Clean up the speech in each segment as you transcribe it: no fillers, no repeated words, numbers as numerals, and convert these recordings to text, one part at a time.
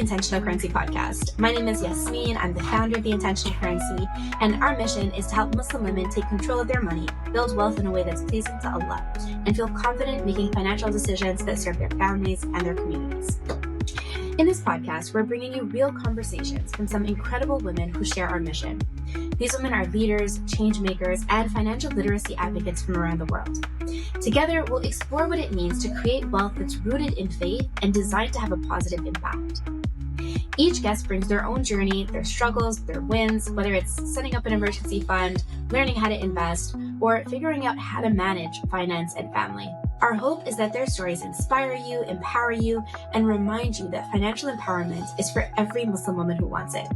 Intentional Currency podcast. My name is Yasmin. I'm the founder of the Intentional Currency, and our mission is to help Muslim women take control of their money, build wealth in a way that's pleasing to Allah, and feel confident making financial decisions that serve their families and their communities. In this podcast, we're bringing you real conversations from some incredible women who share our mission. These women are leaders, change makers, and financial literacy advocates from around the world. Together, we'll explore what it means to create wealth that's rooted in faith and designed to have a positive impact. Each guest brings their own journey, their struggles, their wins, whether it's setting up an emergency fund, learning how to invest, or figuring out how to manage finance and family. Our hope is that their stories inspire you, empower you, and remind you that financial empowerment is for every Muslim woman who wants it.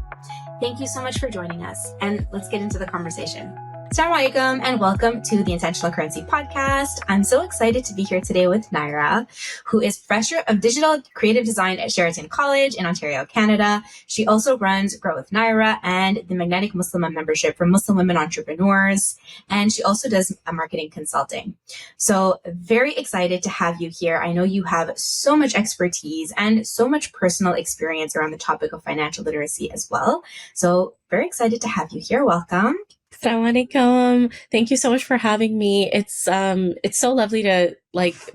Thank you so much for joining us, and let's get into the conversation. Assalamu alaikum and welcome to the Intentional Currency podcast. I'm so excited to be here today with Naira, who is Professor of Digital Creative Design at Sheraton College in Ontario, Canada. She also runs Grow with Naira and the Magnetic Muslima membership for Muslim women entrepreneurs. And she also does marketing consulting. So very excited to have you here. I know you have so much expertise and so much personal experience around the topic of financial literacy as well. So very excited to have you here. Welcome. Assalamu alaikum. Thank you so much for having me. It's so lovely to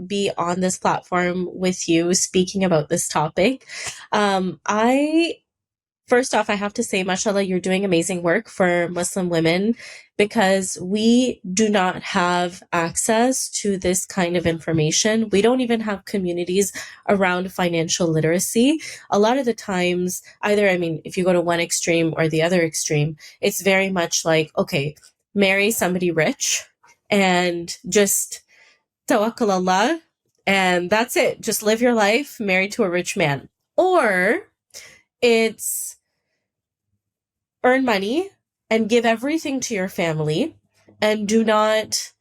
be on this platform with you speaking about this topic. First off, I have to say, mashallah, you're doing amazing work for Muslim women because we do not have access to this kind of information. We don't even have communities around financial literacy. A lot of the times, if you go to one extreme or the other extreme, it's very much like, okay, marry somebody rich and just tawakkul Allah, and that's it. Just live your life married to a rich man. Or it's earn money and give everything to your family and do not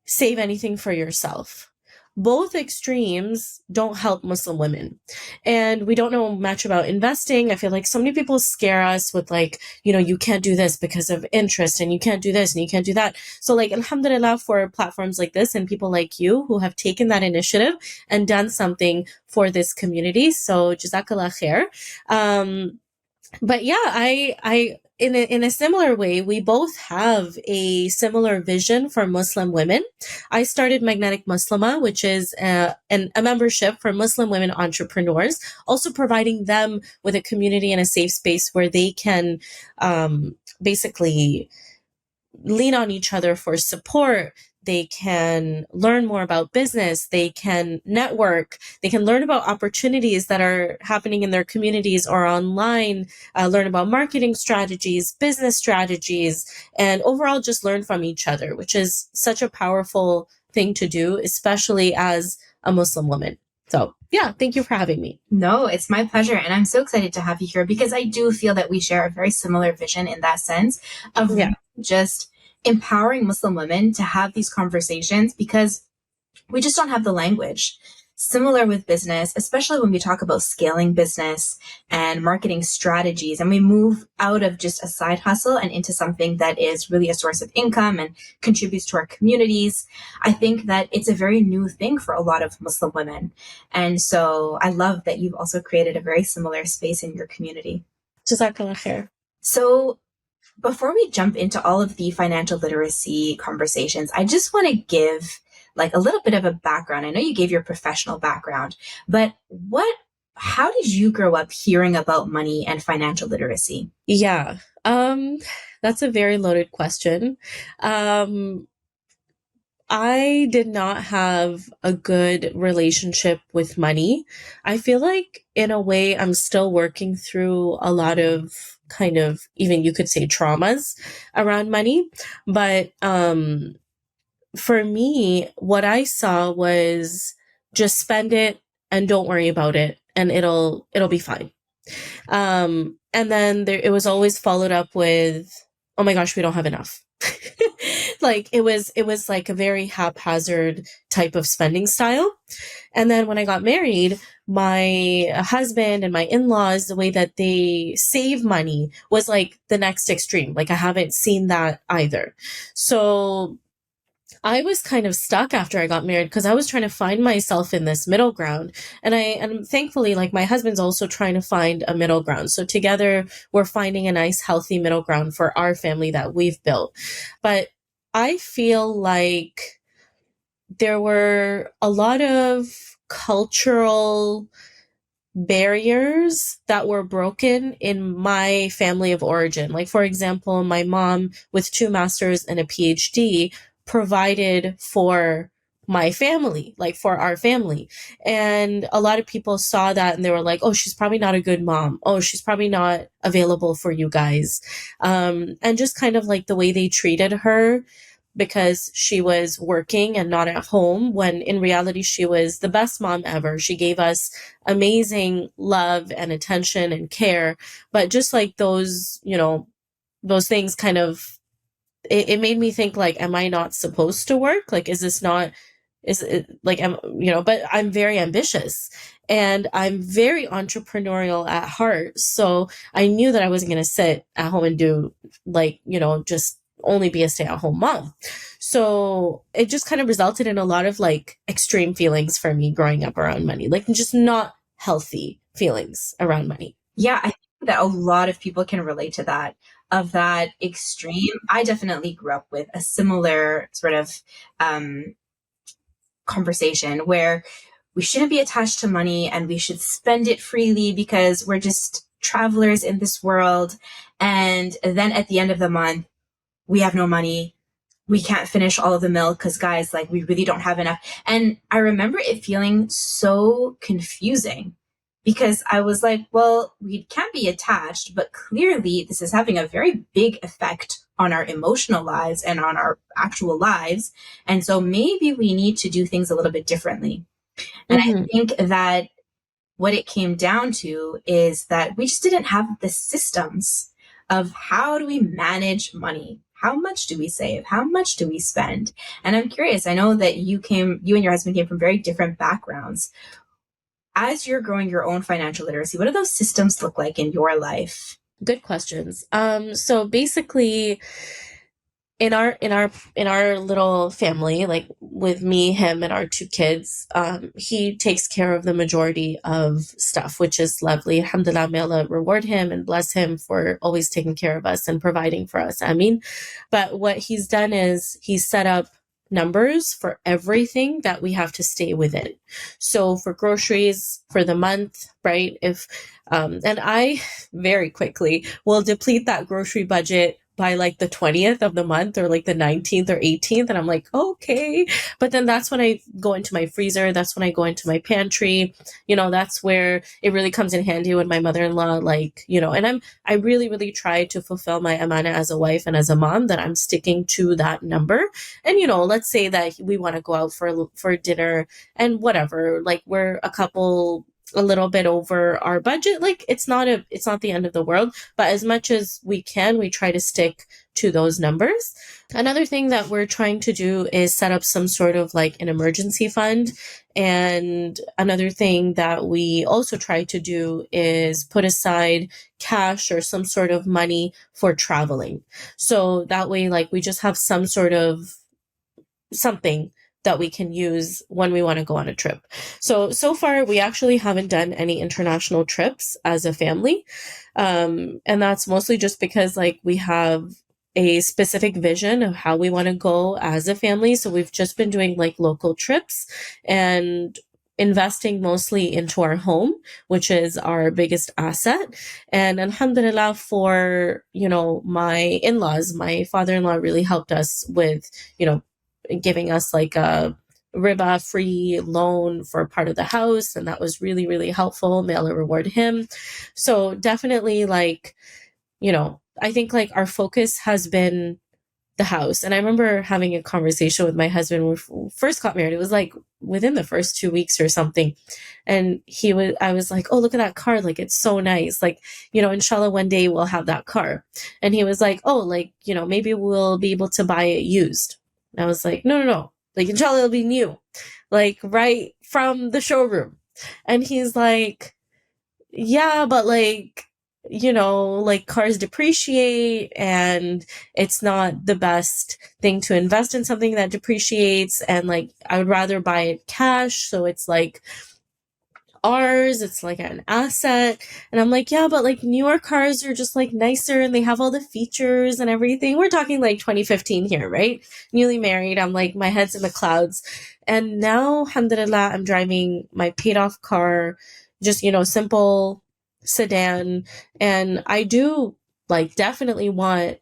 save anything for yourself. Both extremes don't help Muslim women. And we don't know much about investing. I feel like so many people scare us with you can't do this because of interest, and you can't do this and you can't do that. So alhamdulillah for platforms like this and people like you who have taken that initiative and done something for this community. So jazakallah khair. But yeah, I in a similar way, we both have a similar vision for Muslim women. I started Magnetic Muslima, which is a membership for Muslim women entrepreneurs, also providing them with a community and a safe space where they can basically lean on each other for support. They can learn more about business. They can network. They can learn about opportunities that are happening in their communities or online, learn about marketing strategies, business strategies, and overall just learn from each other, which is such a powerful thing to do, especially as a Muslim woman. So yeah, thank you for having me. No, it's my pleasure. And I'm so excited to have you here because I do feel that we share a very similar vision in that sense of just empowering Muslim women to have these conversations because we just don't have the language. Similar with business, especially when we talk about scaling business and marketing strategies, and we move out of just a side hustle and into something that is really a source of income and contributes to our communities. I think that it's a very new thing for a lot of Muslim women. And so I love that you've also created a very similar space in your community. Jazakallah khair. So before we jump into all of the financial literacy conversations, I just want to give a little bit of a background. I know you gave your professional background, but how did you grow up hearing about money and financial literacy? Yeah, that's a very loaded question. I did not have a good relationship with money. I feel like in a way I'm still working through a lot of even you could say traumas around money. But for me, what I saw was just spend it and don't worry about it and it'll be fine. And then it was always followed up with, oh my gosh, we don't have enough. It was like a very haphazard type of spending style. And then when I got married, my husband and my in-laws, the way that they save money was the next extreme. I haven't seen that either. So I was kind of stuck after I got married because I was trying to find myself in this middle ground. And thankfully, like, my husband's also trying to find a middle ground. So together we're finding a nice, healthy middle ground for our family that we've built. But I feel like there were a lot of cultural barriers that were broken in my family of origin. Like, for example, my mom with two masters and a PhD provided for my family, like for our family. And a lot of people saw that and they were like, oh, she's probably not a good mom. Oh, she's probably not available for you guys. And just kind of like the way they treated her because she was working and not at home, when in reality she was the best mom ever. She gave us amazing love and attention and care. But just like those, those things kind of, it made me think, like, am I not supposed to work? Like, is this not, is it like, but I'm very ambitious and I'm very entrepreneurial at heart. So I knew that I wasn't going to sit at home and do, like, just only be a stay at home mom. So it just kind of resulted in a lot of like extreme feelings for me growing up around money, like just not healthy feelings around money. Yeah, I think that a lot of people can relate to that, of that extreme. I definitely grew up with a similar sort of um, conversation where we shouldn't be attached to money and we should spend it freely because we're just travelers in this world. And then at the end of the month, we have no money. We can't finish all of the milk because, guys, like, we really don't have enough. And I remember it feeling so confusing because I was like, well, we can't be attached, but clearly this is having a very big effect on our emotional lives and on our actual lives. And so maybe we need to do things a little bit differently. And I Mm-hmm. think that what it came down to is that we just didn't have the systems of how do we manage money? How much do we save? How much do we spend? And I'm curious, I know that you and your husband came from very different backgrounds. As you're growing your own financial literacy, what do those systems look like in your life? Good questions. So basically, in our little family, like with me, him, and our two kids, he takes care of the majority of stuff, which is lovely. Alhamdulillah, may Allah reward him and bless him for always taking care of us and providing for us. I mean, but what he's done is he's set up numbers for everything that we have to stay within. So for groceries for the month, right? If and I very quickly will deplete that grocery budget by like the 20th of the month, or like the 19th or 18th. And I'm like, okay. But then that's when I go into my freezer. That's when I go into my pantry. That's where it really comes in handy when my mother-in-law, like, and I really, really try to fulfill my amana as a wife and as a mom, that I'm sticking to that number. And, let's say that we want to go out for dinner and whatever, like we're a little bit over our budget, like it's not the end of the world, but as much as we can, we try to stick to those numbers. Another thing that we're trying to do is set up some sort of like an emergency fund. And another thing that we also try to do is put aside cash or some sort of money for traveling. So that way, like, we just have some sort of something that we can use when we want to go on a trip. So far, we actually haven't done any international trips as a family. And that's mostly just because, like, we have a specific vision of how we want to go as a family. So we've just been doing like local trips and investing mostly into our home, which is our biggest asset. And alhamdulillah, for, my in-laws, my father-in-law really helped us with, giving us like a riba free loan for part of the house. And that was really, really helpful. May Allah reward him. So definitely, like, I think like our focus has been the house. And I remember having a conversation with my husband when we first got married. It was like within the first 2 weeks or something. And I was like, oh, look at that car. Like, it's so nice. Like, inshallah, one day we'll have that car. And he was like, oh, like, maybe we'll be able to buy it used. And I was like, no, no, no. Like, inshallah, it'll be new, like right from the showroom. And he's like, yeah, but like, like cars depreciate and it's not the best thing to invest in something that depreciates. And like, I would rather buy it cash. So it's like ours, it's like an asset. And I'm like, yeah, but like newer cars are just like nicer and they have all the features and everything. We're talking like 2015 here, right? Newly married. I'm like, my head's in the clouds. And now, alhamdulillah, I'm driving my paid off car, just, simple sedan. And I do like definitely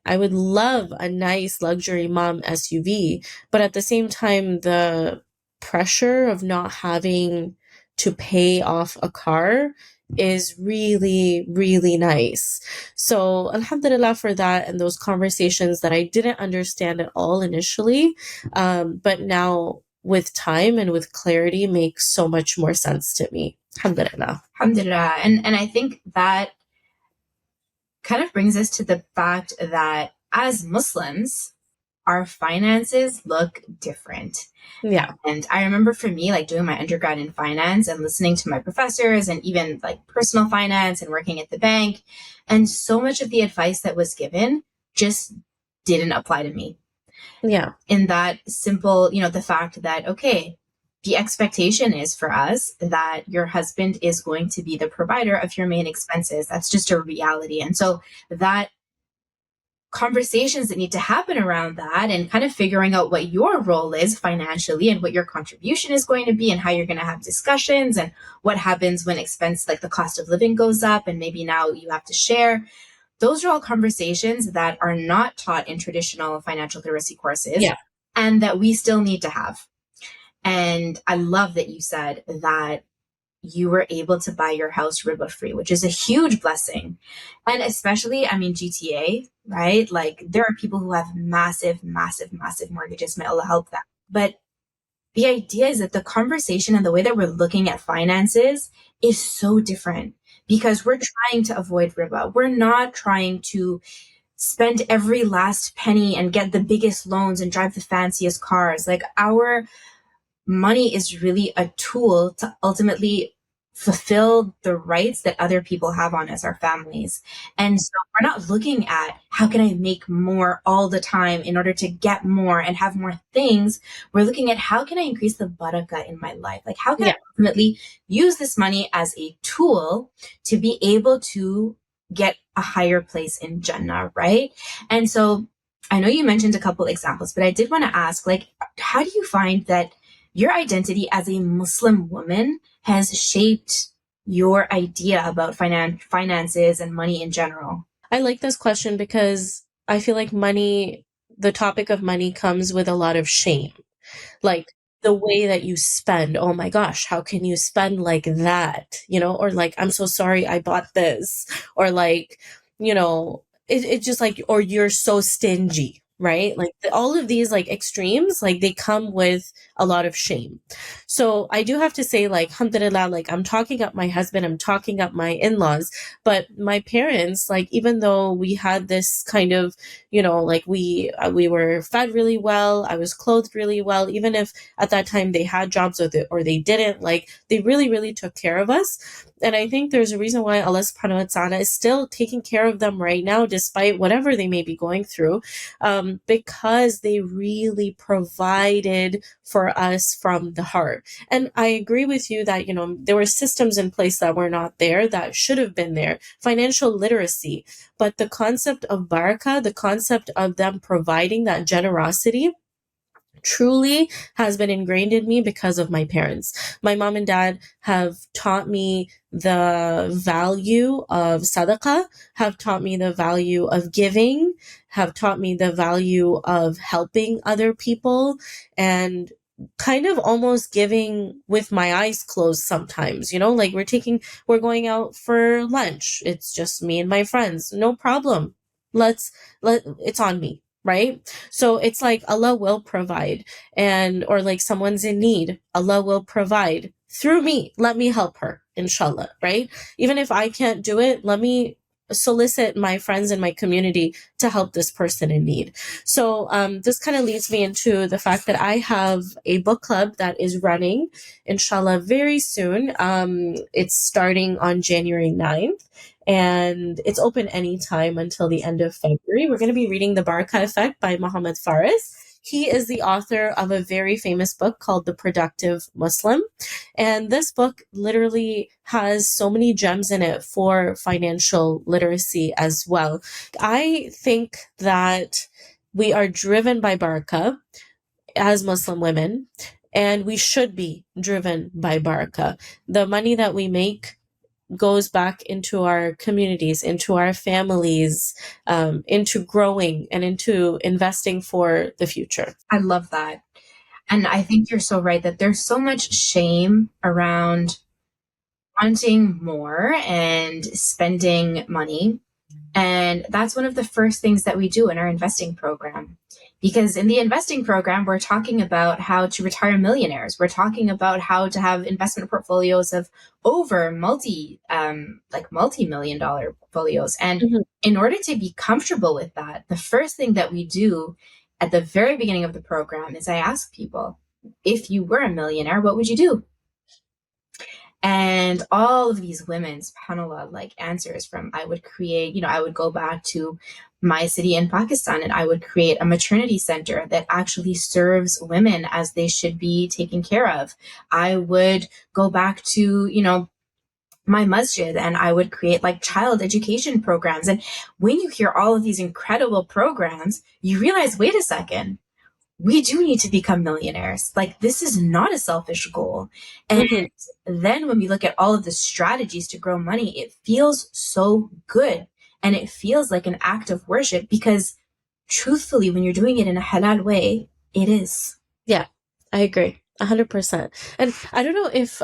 I would love a nice luxury mom SUV, but at the same time, the pressure of not having to pay off a car is really, really nice. So, alhamdulillah for that and those conversations that I didn't understand at all initially, but now with time and with clarity makes so much more sense to me. Alhamdulillah. Alhamdulillah. And I think that kind of brings us to the fact that as Muslims, our finances look different. Yeah. And I remember for me, like doing my undergrad in finance and listening to my professors and even like personal finance and working at the bank. And so much of the advice that was given just didn't apply to me. Yeah. In that simple, the fact that, okay, the expectation is for us that your husband is going to be the provider of your main expenses. That's just a reality. And so that conversations that need to happen around that and kind of figuring out what your role is financially and what your contribution is going to be and how you're going to have discussions and what happens when expense like the cost of living goes up and maybe now you have to share. Those are all conversations that are not taught in traditional financial literacy courses. Yeah. And that we still need to have. And I love that you said that you were able to buy your house riba free, which is a huge blessing. And especially, GTA, right? Like there are people who have massive, massive, massive mortgages. May Allah help them. But the idea is that the conversation and the way that we're looking at finances is so different because we're trying to avoid riba. We're not trying to spend every last penny and get the biggest loans and drive the fanciest cars. Like our money is really a tool to ultimately fulfill the rights that other people have on us, our families. And so we're not looking at how can I make more all the time in order to get more and have more things. We're looking at how can I increase the barakah in my life? Like how can I ultimately use this money as a tool to be able to get a higher place in Jannah, right? And so I know you mentioned a couple examples, but I did want to ask, like, how do you find that your identity as a Muslim woman has shaped your idea about finances and money in general? I like this question because I feel like the topic of money comes with a lot of shame. Like the way that you spend, oh my gosh, how can you spend like that? Or like, I'm so sorry I bought this. Or like, it's just like, or you're so stingy, right? Like all of these like extremes, like they come with a lot of shame. So I do have to say, like, alhamdulillah, like I'm talking up my husband, I'm talking up my in-laws, but my parents, like, even though we had this kind of, like we were fed really well, I was clothed really well, even if at that time they had jobs or they didn't, like they really, really took care of us. And I think there's a reason why Allah subhanahu wa ta'ala is still taking care of them right now, despite whatever they may be going through, because they really provided for us from the heart. And I agree with you that, there were systems in place that were not there that should have been there. Financial literacy, but the concept of barakah, the concept of them providing that generosity, truly has been ingrained in me because of my parents. My mom and dad have taught me the value of sadaqah, have taught me the value of giving, have taught me the value of helping other people, and kind of almost giving with my eyes closed sometimes, like we're going out for lunch. It's just me and my friends. No problem. It's on me. Right? So it's like Allah will provide, or like someone's in need, Allah will provide through me. Let me help her, inshallah, right? Even if I can't do it, let me solicit my friends in my community to help this person in need. So this kind of leads me into the fact that I have a book club that is running, inshallah, very soon. It's starting on January 9th. And it's open anytime until the end of February. We're going to be reading The Barakah Effect by Muhammad Faris. He is the author of a very famous book called The Productive Muslim. And this book literally has so many gems in it for financial literacy as well. I think that we are driven by barakah as Muslim women, and we should be driven by barakah. The money that we make goes back into our communities, into our families, into growing and into investing for the future. I love that. And I think you're so right that there's so much shame around wanting more and spending money. And that's one of the first things that we do in our investing program. Because in the investing program, we're talking about how to retire millionaires. We're talking about how to have investment portfolios of over multi-million dollar portfolios. And in order to be comfortable with that, the first thing that we do at the very beginning of the program is I ask people, if you were a millionaire, what would you do? And all of these women's subhanAllah, like answers from, I would create, I would go back to my city in Pakistan and I would create a maternity center that actually serves women as they should be taken care of. I would go back to, my masjid and I would create like child education programs. And when you hear all of these incredible programs, you realize, wait a second, we do need to become millionaires. Like, this is not a selfish goal. And then when we look at all of the strategies to grow money, it feels so good. And it feels like an act of worship because truthfully, when you're doing it in a halal way, it is. Yeah, I agree. 100%. And I don't know if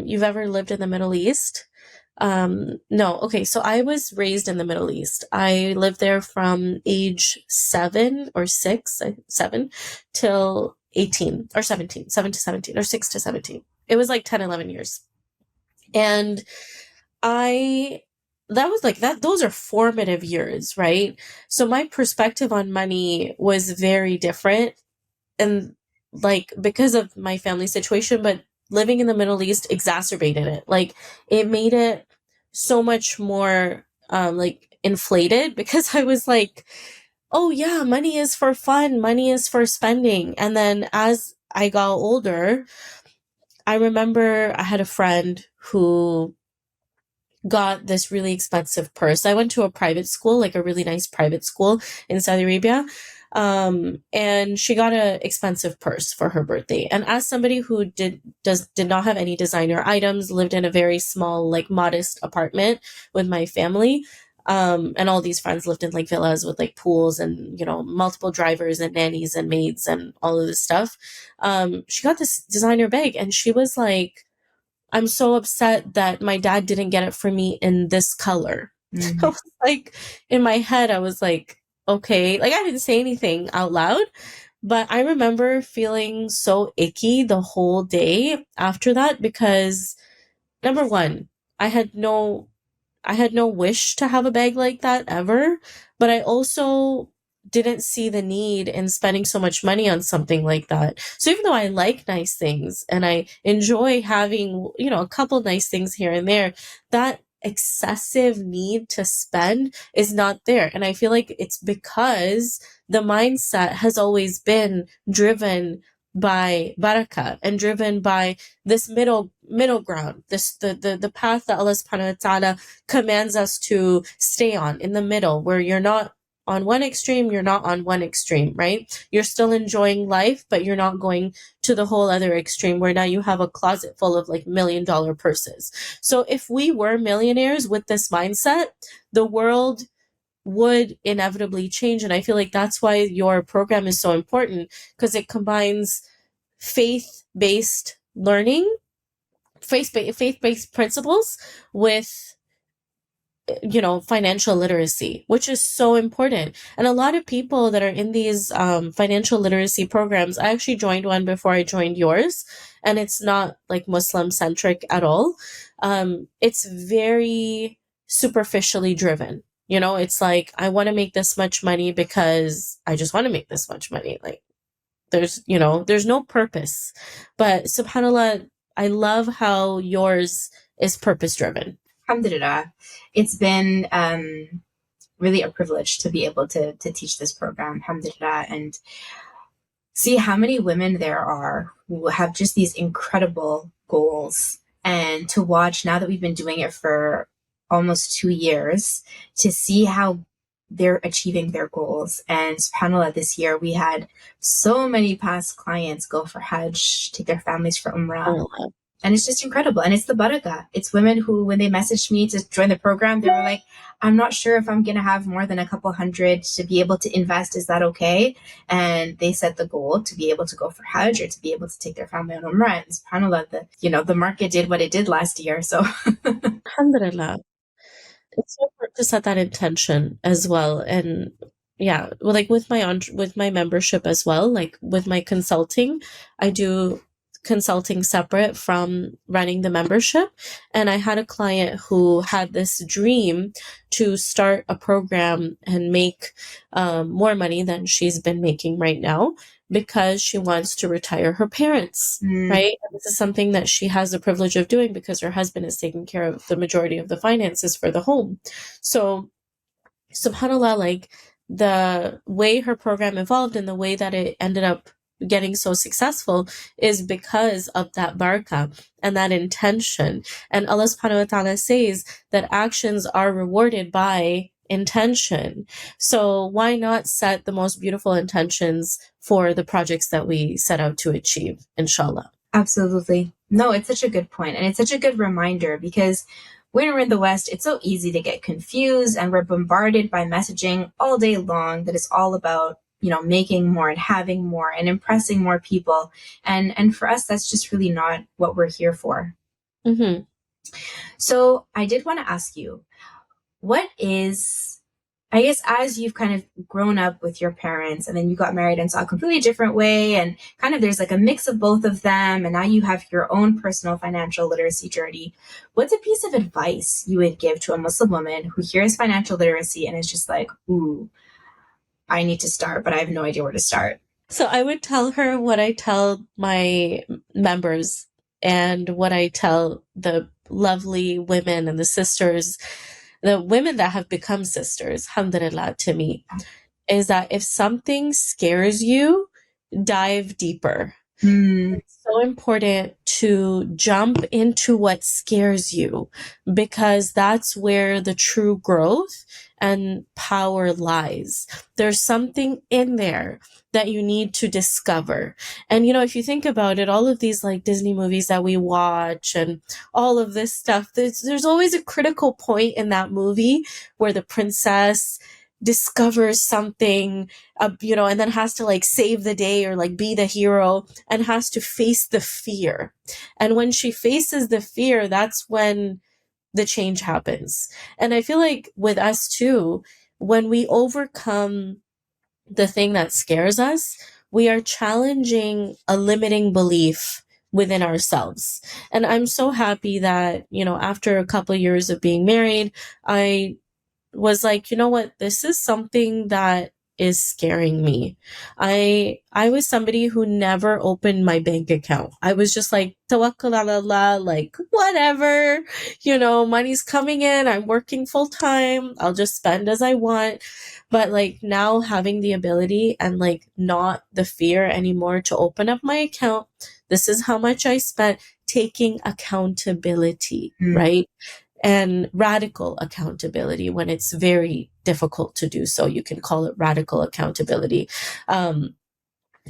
you've ever lived in the Middle East. No. Okay. So I was raised in the Middle East. I lived there from age 7 till 18 or 17, 7 to 17 or 6 to 17. It was like 10, 11 years. And those are formative years, right? So my perspective on money was very different. And like, because of my family situation, but living in the Middle East exacerbated it. Like, it made it so much more inflated because I was like, oh yeah, money is for fun, money is for spending. And then as I got older, I remember I had a friend who got this really expensive purse. I went to a private school, like a really nice private school in Saudi Arabia. And she got an expensive purse for her birthday. And as somebody who did not have any designer items, lived in a very small, like modest apartment with my family, and all these friends lived in like villas with like pools and, multiple drivers and nannies and maids and all of this stuff. She got this designer bag and she was like, I'm so upset that my dad didn't get it for me in this color. I was like, in my head, I was like, okay, like I didn't say anything out loud, but I remember feeling so icky the whole day after that because number one, I had no wish to have a bag like that ever, but I also didn't see the need in spending so much money on something like that. So even though I like nice things and I enjoy having, a couple nice things here and there, that excessive need to spend is not there. And I feel like it's because the mindset has always been driven by barakah and driven by this middle ground, the path that Allah subhanahu wa ta'ala commands us to stay on, in the middle, where you're not on one extreme, you're not on one extreme, right? You're still enjoying life, but you're not going to the whole other extreme where now you have a closet full of like $1 million purses. So if we were millionaires with this mindset, the world would inevitably change. And I feel like that's why your program is so important, because it combines faith-based learning, faith-based principles with financial literacy, which is so important. And a lot of people that are in these financial literacy programs, I actually joined one before I joined yours, and it's not like Muslim centric at all. It's very superficially driven. It's like, I want to make this much money because I just want to make this much money. Like, there's no purpose. But subhanallah, I love how yours is purpose driven. Alhamdulillah. It's been really a privilege to be able to teach this program, alhamdulillah, and see how many women there are who have just these incredible goals. And to watch, now that we've been doing it for almost 2 years, to see how they're achieving their goals. And subhanAllah, this year we had so many past clients go for Hajj, take their families for Umrah. And it's just incredible. And it's the barakah. It's women who, when they messaged me to join the program, they were like, I'm not sure if I'm going to have more than a couple hundred to be able to invest. Is that okay? And they set the goal to be able to go for Hajj or to be able to take their family on Umrah. And subhanAllah, the market did what it did last year. So Alhamdulillah. It's so important to set that intention as well. And yeah, well, like with my membership as well, like with my consulting, I do consulting separate from running the membership. And I had a client who had this dream to start a program and make more money than she's been making right now, because she wants to retire her parents, right? And this is something that she has the privilege of doing because her husband is taking care of the majority of the finances for the home. So, subhanAllah, like the way her program evolved and the way that it ended up getting so successful is because of that barakah and that intention. And Allah subhanahu wa ta'ala says that actions are rewarded by intention. So why not set the most beautiful intentions for the projects that we set out to achieve, inshallah? absolutely. No, it's such a good point. And it's such a good reminder because when we're in the West, it's so easy to get confused and we're bombarded by messaging all day long that is all about, making more and having more and impressing more people. And for us, that's just really not what we're here for. Mm-hmm. So I did want to ask you, what is, I guess, as you've kind of grown up with your parents and then you got married and saw a completely different way, and kind of there's like a mix of both of them, and now you have your own personal financial literacy journey, what's a piece of advice you would give to a Muslim woman who hears financial literacy and is just like, ooh, I need to start, but I have no idea where to start? So I would tell her what I tell my members and what I tell the lovely women and the sisters, the women that have become sisters, alhamdulillah, to me, is that if something scares you, dive deeper. It's so important to jump into what scares you, because that's where the true growth and power lies. There's something in there that you need to discover. And if you think about it, all of these like Disney movies that we watch and all of this stuff, there's always a critical point in that movie where the princess discovers something, and then has to like save the day or like be the hero and has to face the fear. And when she faces the fear, that's when the change happens. And I feel like with us too, when we overcome the thing that scares us, we are challenging a limiting belief within ourselves. And I'm so happy that, after a couple of years of being married, I was like, you know what, this is something that is scaring me. I was somebody who never opened my bank account. I was just like, tawakkul ala Allah, like whatever, money's coming in, I'm working full time, I'll just spend as I want. But like now having the ability and like not the fear anymore to open up my account, this is how much I spent, taking accountability, right? And radical accountability when it's very difficult to do so. You can call it radical accountability.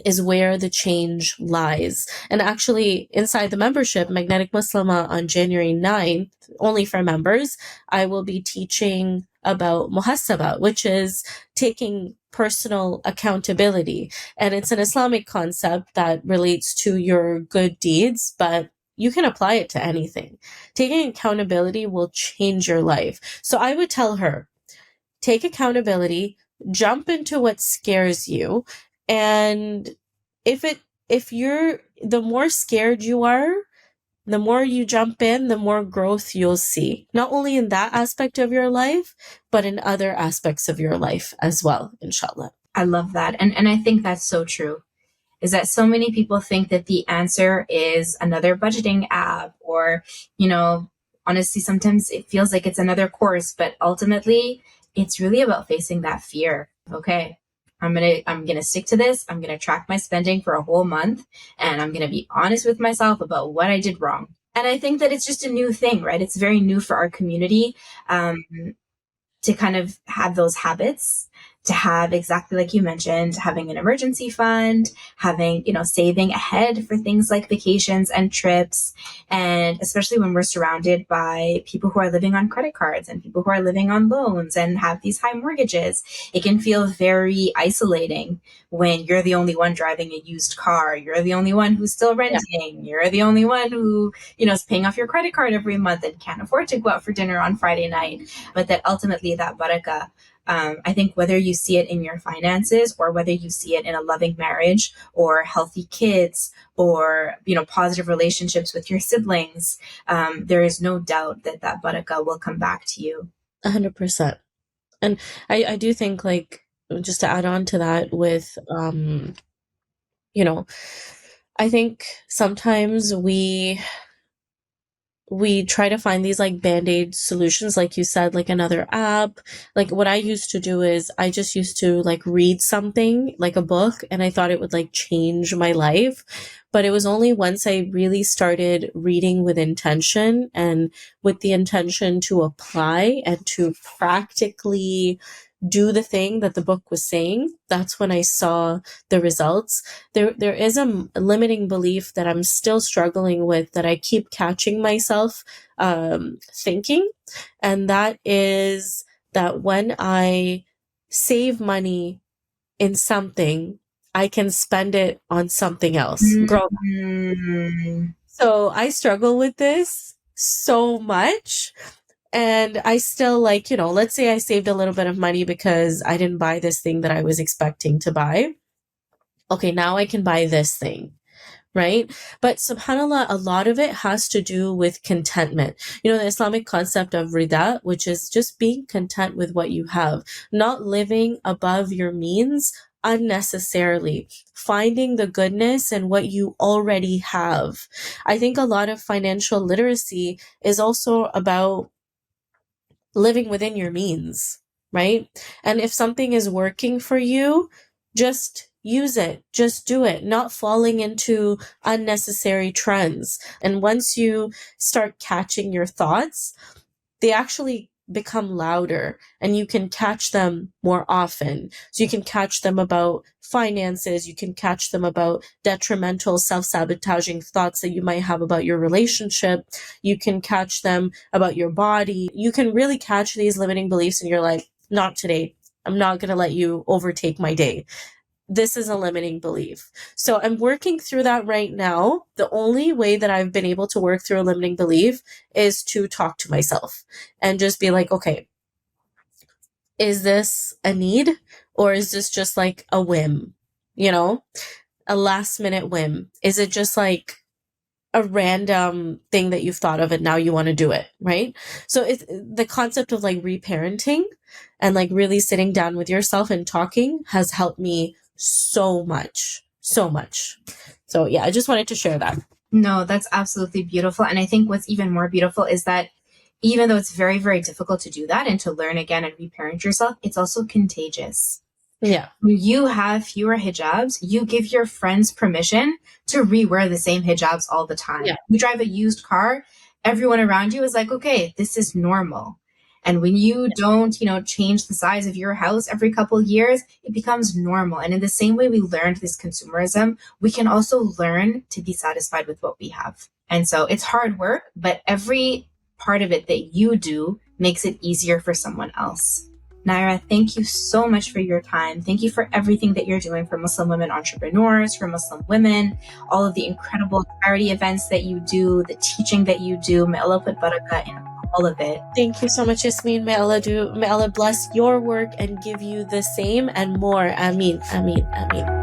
Is where the change lies. And actually, inside the membership, Magnetic Muslima, on January 9th, only for members, I will be teaching about muhasaba, which is taking personal accountability. And it's an Islamic concept that relates to your good deeds, but you can apply it to anything. Taking accountability will change your life. So I would tell her, take accountability, jump into what scares you. And if you're, the more scared you are, the more you jump in, the more growth you'll see, not only in that aspect of your life, but in other aspects of your life as well, inshallah. I love that. And I think that's so true. Is that so many people think that the answer is another budgeting app, or, honestly, sometimes it feels like it's another course, but ultimately it's really about facing that fear. Okay. I'm gonna stick to this. I'm gonna track my spending for a whole month, and I'm gonna be honest with myself about what I did wrong. And I think that it's just a new thing, right? It's very new for our community. To kind of have those habits, to have exactly like you mentioned, having an emergency fund, having, saving ahead for things like vacations and trips. And especially when we're surrounded by people who are living on credit cards and people who are living on loans and have these high mortgages, it can feel very isolating when you're the only one driving a used car. You're the only one who's still renting. You're the only one who, is paying off your credit card every month and can't afford to go out for dinner on Friday night. But that ultimately that barakah, I think whether you see it in your finances or whether you see it in a loving marriage or healthy kids or, positive relationships with your siblings, there is no doubt that that barakah will come back to you. 100%. And I do think, like, just to add on to that with, I think sometimes we try to find these like band-aid solutions, like you said, like another app. Like what I used to do is I just used to like read something like a book, and I thought it would like change my life. But it was only once I really started reading with intention and with the intention to apply and to practically do the thing that the book was saying, that's when I saw the results. There is a limiting belief that I'm still struggling with, that I keep catching myself thinking, and that is that when I save money in something, I can spend it on something else. Girl. So I struggle with this so much. And I still, like, let's say I saved a little bit of money because I didn't buy this thing that I was expecting to buy. Okay, now I can buy this thing, right? But subhanAllah, a lot of it has to do with contentment. The Islamic concept of rida, which is just being content with what you have, not living above your means unnecessarily, finding the goodness in what you already have. I think a lot of financial literacy is also about living within your means, right? And if something is working for you, just use it, just do it, not falling into unnecessary trends. And once you start catching your thoughts, they actually become louder and you can catch them more often. So you can catch them about finances, you can catch them about detrimental self-sabotaging thoughts that you might have about your relationship, you can catch them about your body. You can really catch these limiting beliefs and you're like, not today. I'm not going to let you overtake my day. This is a limiting belief. So I'm working through that right now. The only way that I've been able to work through a limiting belief is to talk to myself and just be like, okay, is this a need or is this just like a whim? A last minute whim? Is it just like a random thing that you've thought of and now you want to do it, right? So it's the concept of like reparenting and like really sitting down with yourself and talking has helped me so much. So yeah, I just wanted to share that. No, that's absolutely beautiful. And I think what's even more beautiful is that even though it's very, very difficult to do that and to learn again and reparent yourself, it's also contagious. Yeah. When you have fewer hijabs, you give your friends permission to rewear the same hijabs all the time. Yeah. You drive a used car, everyone around you is like, okay, this is normal. And when you don't, change the size of your house every couple of years, it becomes normal. And in the same way we learned this consumerism, we can also learn to be satisfied with what we have. And so it's hard work, but every part of it that you do makes it easier for someone else. Naira, thank you so much for your time. Thank you for everything that you're doing for Muslim women entrepreneurs, for Muslim women, all of the incredible charity events that you do, the teaching that you do. May Allah put barakah in all of it. Thank you so much, Yasmin. May Allah bless your work and give you the same and more. Ameen, ameen, ameen.